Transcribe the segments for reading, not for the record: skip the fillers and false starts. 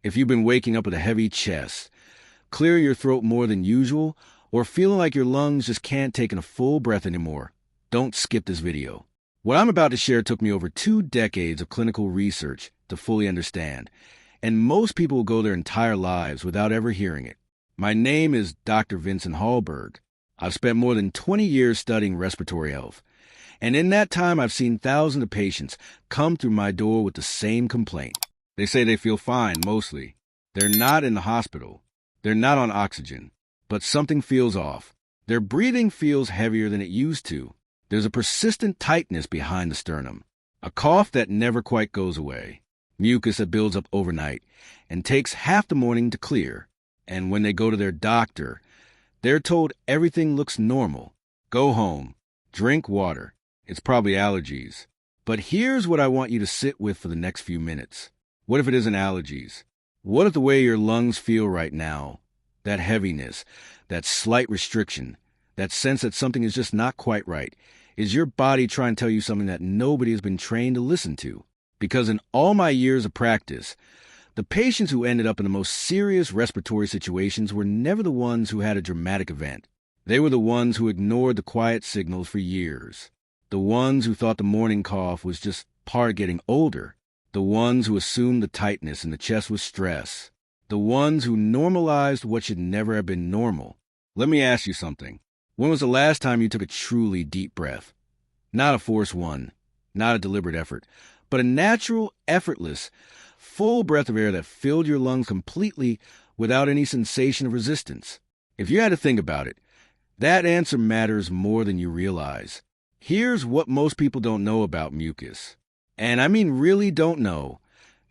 If you've been waking up with a heavy chest, clearing your throat more than usual, or feeling like your lungs just can't take in a full breath anymore, don't skip this video. What I'm about to share took me over 2 decades of clinical research to fully understand, and most people will go their entire lives without ever hearing it. My name is Dr. Vincent Halberg. I've spent more than 20 years studying respiratory health, and in that time I've seen thousands of patients come through my door with the same complaint. They say they feel fine, mostly. They're not in the hospital. They're not on oxygen, but something feels off. Their breathing feels heavier than it used to. There's a persistent tightness behind the sternum, a cough that never quite goes away, mucus that builds up overnight and takes half the morning to clear. And when they go to their doctor, they're told everything looks normal. Go home, drink water. It's probably allergies. But here's what I want you to sit with for the next few minutes. What if it isn't allergies? What if the way your lungs feel right now, that heaviness, that slight restriction, that sense that something is just not quite right, is your body trying to tell you something that nobody has been trained to listen to? Because in all my years of practice, the patients who ended up in the most serious respiratory situations were never the ones who had a dramatic event. They were the ones who ignored the quiet signals for years. The ones who thought the morning cough was just part of getting older. The ones who assumed the tightness in the chest was stress. The ones who normalized what should never have been normal. Let me ask you something. When was the last time you took a truly deep breath? Not a forced one, not a deliberate effort, but a natural, effortless, full breath of air that filled your lungs completely without any sensation of resistance. If you had to think about it, that answer matters more than you realize. Here's what most people don't know about mucus. And I mean really don't know,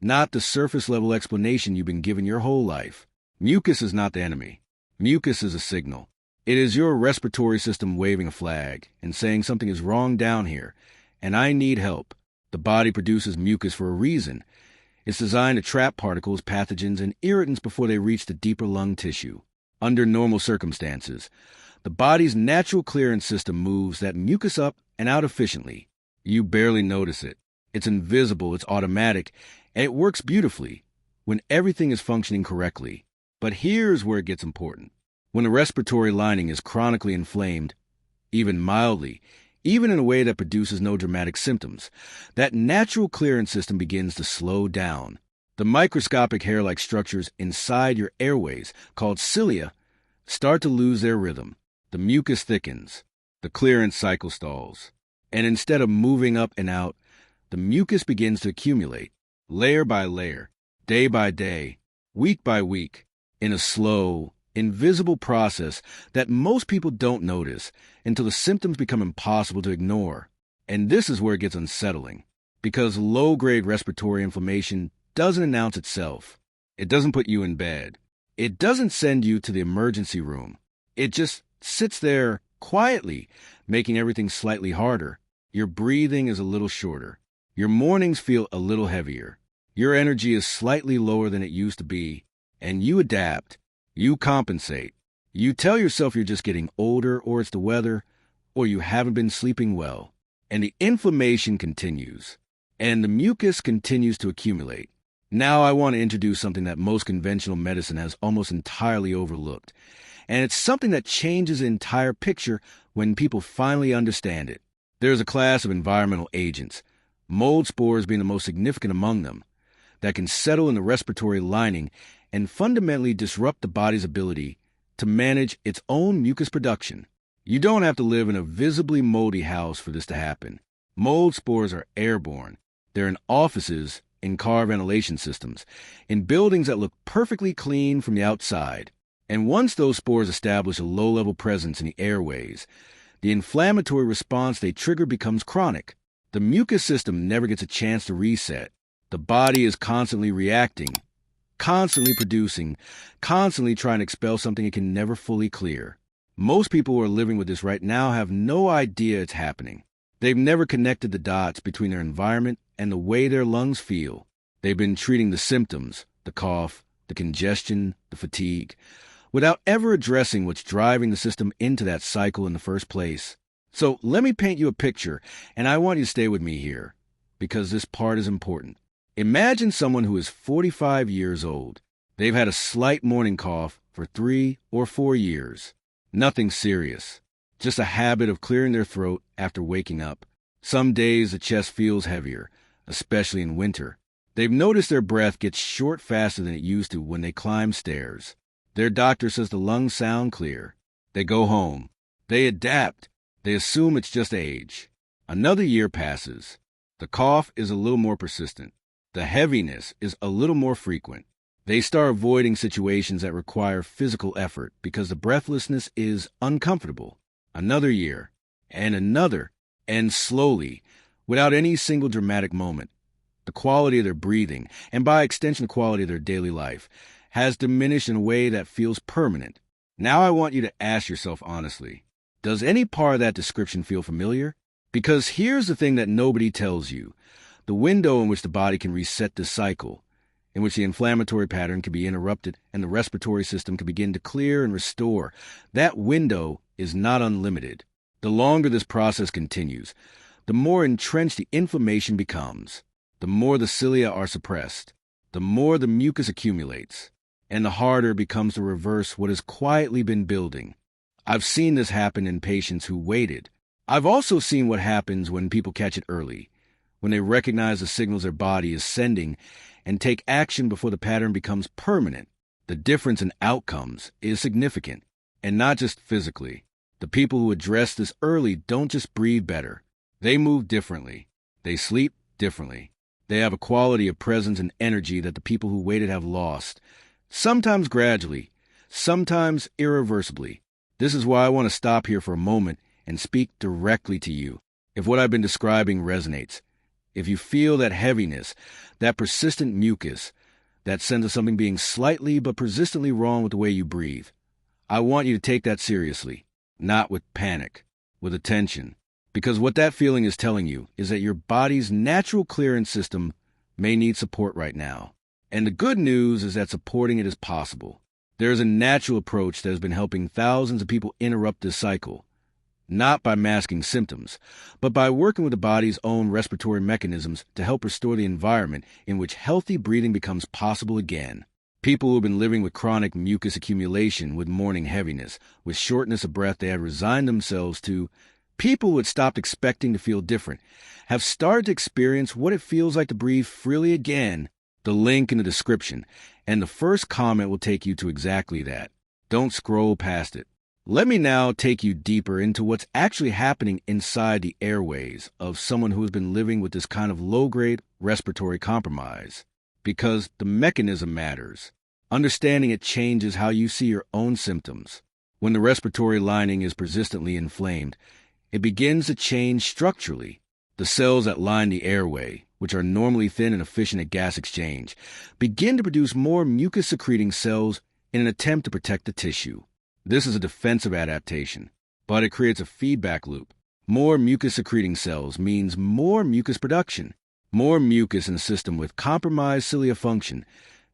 not the surface-level explanation you've been given your whole life. Mucus is not the enemy. Mucus is a signal. It is your respiratory system waving a flag and saying something is wrong down here, and I need help. The body produces mucus for a reason. It's designed to trap particles, pathogens, and irritants before they reach the deeper lung tissue. Under normal circumstances, the body's natural clearance system moves that mucus up and out efficiently. You barely notice it. It's invisible, it's automatic, and it works beautifully when everything is functioning correctly. But here's where it gets important. When the respiratory lining is chronically inflamed, even mildly, even in a way that produces no dramatic symptoms, that natural clearance system begins to slow down. The microscopic hair-like structures inside your airways, called cilia, start to lose their rhythm. The mucus thickens. The clearance cycle stalls. And instead of moving up and out, the mucus begins to accumulate, layer by layer, day by day, week by week, in a slow, invisible process that most people don't notice until the symptoms become impossible to ignore. And this is where it gets unsettling, because low-grade respiratory inflammation doesn't announce itself. It doesn't put you in bed. It doesn't send you to the emergency room. It just sits there quietly, making everything slightly harder. Your breathing is a little shorter. Your mornings feel a little heavier. Your energy is slightly lower than it used to be, and you adapt. You compensate. You tell yourself you're just getting older, or it's the weather, or you haven't been sleeping well. And the inflammation continues, and the mucus continues to accumulate. Now I want to introduce something that most conventional medicine has almost entirely overlooked, and it's something that changes the entire picture when people finally understand it. There's a class of environmental agents, mold spores being the most significant among them, that can settle in the respiratory lining and fundamentally disrupt the body's ability to manage its own mucus production. You don't have to live in a visibly moldy house for this to happen. Mold spores are airborne. They're in offices, in car ventilation systems, in buildings that look perfectly clean from the outside. And once those spores establish a low-level presence in the airways, the inflammatory response they trigger becomes chronic. The mucus system never gets a chance to reset. The body is constantly reacting, constantly producing, constantly trying to expel something it can never fully clear. Most people who are living with this right now have no idea it's happening. They've never connected the dots between their environment and the way their lungs feel. They've been treating the symptoms, the cough, the congestion, the fatigue, without ever addressing what's driving the system into that cycle in the first place. So let me paint you a picture, and I want you to stay with me here, because this part is important. Imagine someone who is 45 years old. They've had a slight morning cough for 3 or 4 years. Nothing serious, just a habit of clearing their throat after waking up. Some days the chest feels heavier, especially in winter. They've noticed their breath gets short faster than it used to when they climb stairs. Their doctor says the lungs sound clear. They go home. They adapt. They assume it's just age. Another year passes. The cough is a little more persistent. The heaviness is a little more frequent. They start avoiding situations that require physical effort because the breathlessness is uncomfortable. Another year, and another, and slowly, without any single dramatic moment, the quality of their breathing, and by extension the quality of their daily life, has diminished in a way that feels permanent. Now I want you to ask yourself honestly, does any part of that description feel familiar? Because here's the thing that nobody tells you. The window in which the body can reset this cycle, in which the inflammatory pattern can be interrupted and the respiratory system can begin to clear and restore, that window is not unlimited. The longer this process continues, the more entrenched the inflammation becomes, the more the cilia are suppressed, the more the mucus accumulates, and the harder it becomes to reverse what has quietly been building. I've seen this happen in patients who waited. I've also seen what happens when people catch it early, when they recognize the signals their body is sending and take action before the pattern becomes permanent. The difference in outcomes is significant, and not just physically. The people who address this early don't just breathe better. They move differently. They sleep differently. They have a quality of presence and energy that the people who waited have lost, sometimes gradually, sometimes irreversibly. This is why I want to stop here for a moment and speak directly to you. If what I've been describing resonates, if you feel that heaviness, that persistent mucus, that sense of something being slightly but persistently wrong with the way you breathe, I want you to take that seriously, not with panic, with attention. Because what that feeling is telling you is that your body's natural clearance system may need support right now. And the good news is that supporting it is possible. There is a natural approach that has been helping thousands of people interrupt this cycle, not by masking symptoms, but by working with the body's own respiratory mechanisms to help restore the environment in which healthy breathing becomes possible again. People who have been living with chronic mucus accumulation, with morning heaviness, with shortness of breath they had resigned themselves to, people who had stopped expecting to feel different, have started to experience what it feels like to breathe freely again. The link in the description, and the first comment will take you to exactly that. Don't scroll past it. Let me now take you deeper into what's actually happening inside the airways of someone who has been living with this kind of low-grade respiratory compromise. Because the mechanism matters. Understanding it changes how you see your own symptoms. When the respiratory lining is persistently inflamed, it begins to change structurally. The cells that line the airway, which are normally thin and efficient at gas exchange, begin to produce more mucus-secreting cells in an attempt to protect the tissue. This is a defensive adaptation, but it creates a feedback loop. More mucus-secreting cells means more mucus production. More mucus in a system with compromised cilia function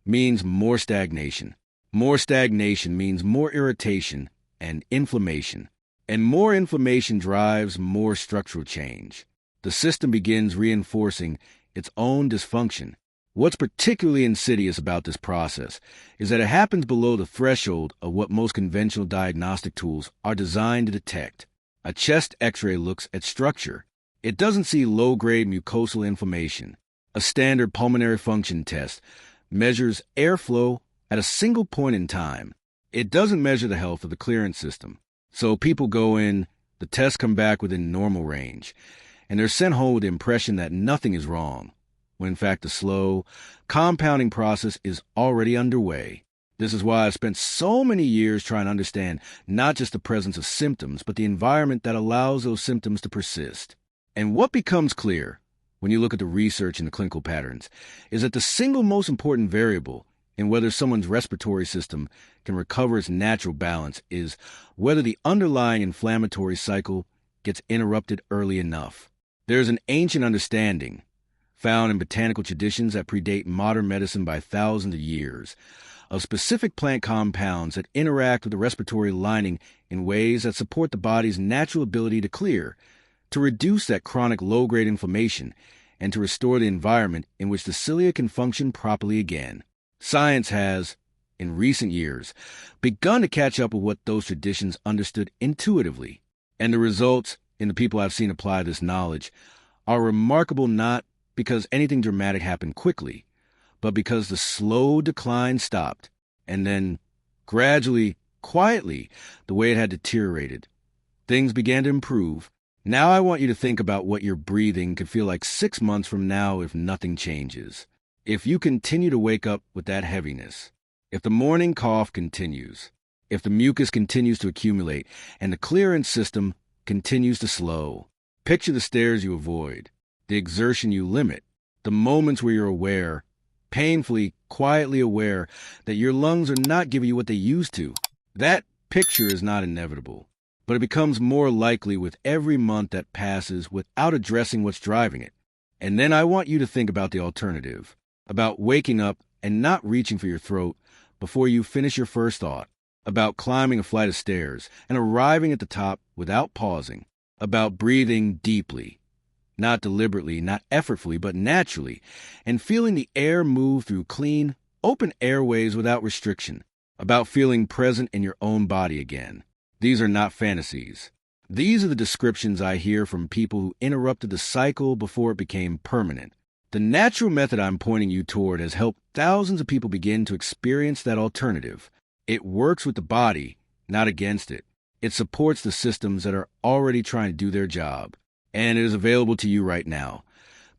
means more stagnation. More stagnation means more irritation and inflammation. And more inflammation drives more structural change. The system begins reinforcing its own dysfunction. What's particularly insidious about this process is that it happens below the threshold of what most conventional diagnostic tools are designed to detect. A chest X-ray looks at structure. It doesn't see low-grade mucosal inflammation. A standard pulmonary function test measures airflow at a single point in time. It doesn't measure the health of the clearance system. So people go in, the tests come back within normal range, and they're sent home with the impression that nothing is wrong, when in fact the slow, compounding process is already underway. This is why I've spent so many years trying to understand not just the presence of symptoms, but the environment that allows those symptoms to persist. And what becomes clear, when you look at the research and the clinical patterns, is that the single most important variable in whether someone's respiratory system can recover its natural balance is whether the underlying inflammatory cycle gets interrupted early enough. There's an ancient understanding, found in botanical traditions that predate modern medicine by thousands of years, of specific plant compounds that interact with the respiratory lining in ways that support the body's natural ability to clear, to reduce that chronic low-grade inflammation, and to restore the environment in which the cilia can function properly again. Science has, in recent years, begun to catch up with what those traditions understood intuitively, and the results in the people I've seen apply this knowledge are remarkable not because anything dramatic happened quickly, but because the slow decline stopped, and then, gradually, quietly, the way it had deteriorated, things began to improve. Now I want you to think about what your breathing could feel like 6 months from now if nothing changes. If you continue to wake up with that heaviness, if the morning cough continues, if the mucus continues to accumulate, and the clearance system continues to slow, picture the stairs you avoid, the exertion you limit, the moments where you're aware, painfully, quietly aware that your lungs are not giving you what they used to. That picture is not inevitable, but it becomes more likely with every month that passes without addressing what's driving it. And then I want you to think about the alternative, about waking up and not reaching for your throat before you finish your first thought, about climbing a flight of stairs and arriving at the top without pausing, about breathing deeply, not deliberately, not effortfully, but naturally, and feeling the air move through clean, open airways without restriction, about feeling present in your own body again. These are not fantasies. These are the descriptions I hear from people who interrupted the cycle before it became permanent. The natural method I'm pointing you toward has helped thousands of people begin to experience that alternative. It works with the body, not against it. It supports the systems that are already trying to do their job. And it is available to you right now,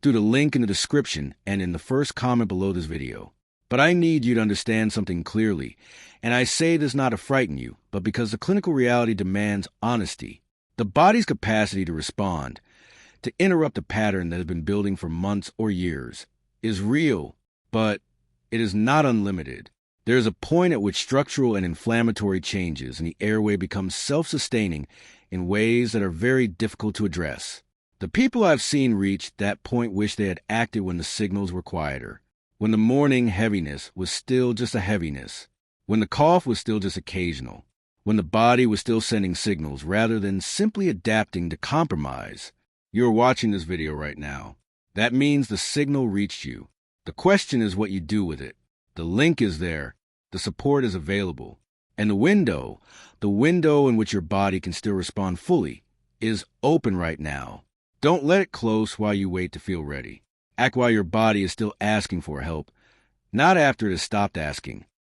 through the link in the description and in the first comment below this video. But I need you to understand something clearly, and I say this not to frighten you, but because the clinical reality demands honesty. The body's capacity to respond, to interrupt a pattern that has been building for months or years, is real, but it is not unlimited. There is a point at which structural and inflammatory changes in the airway become self-sustaining in ways that are very difficult to address. The people I've seen reach that point wish they had acted when the signals were quieter, when the morning heaviness was still just a heaviness, when the cough was still just occasional, when the body was still sending signals rather than simply adapting to compromise. You're watching this video right now. That means the signal reached you. The question is what you do with it. The link is there. The support is available. And the window in which your body can still respond fully, is open right now. Don't let it close while you wait to feel ready. Act while your body is still asking for help, not after it has stopped asking.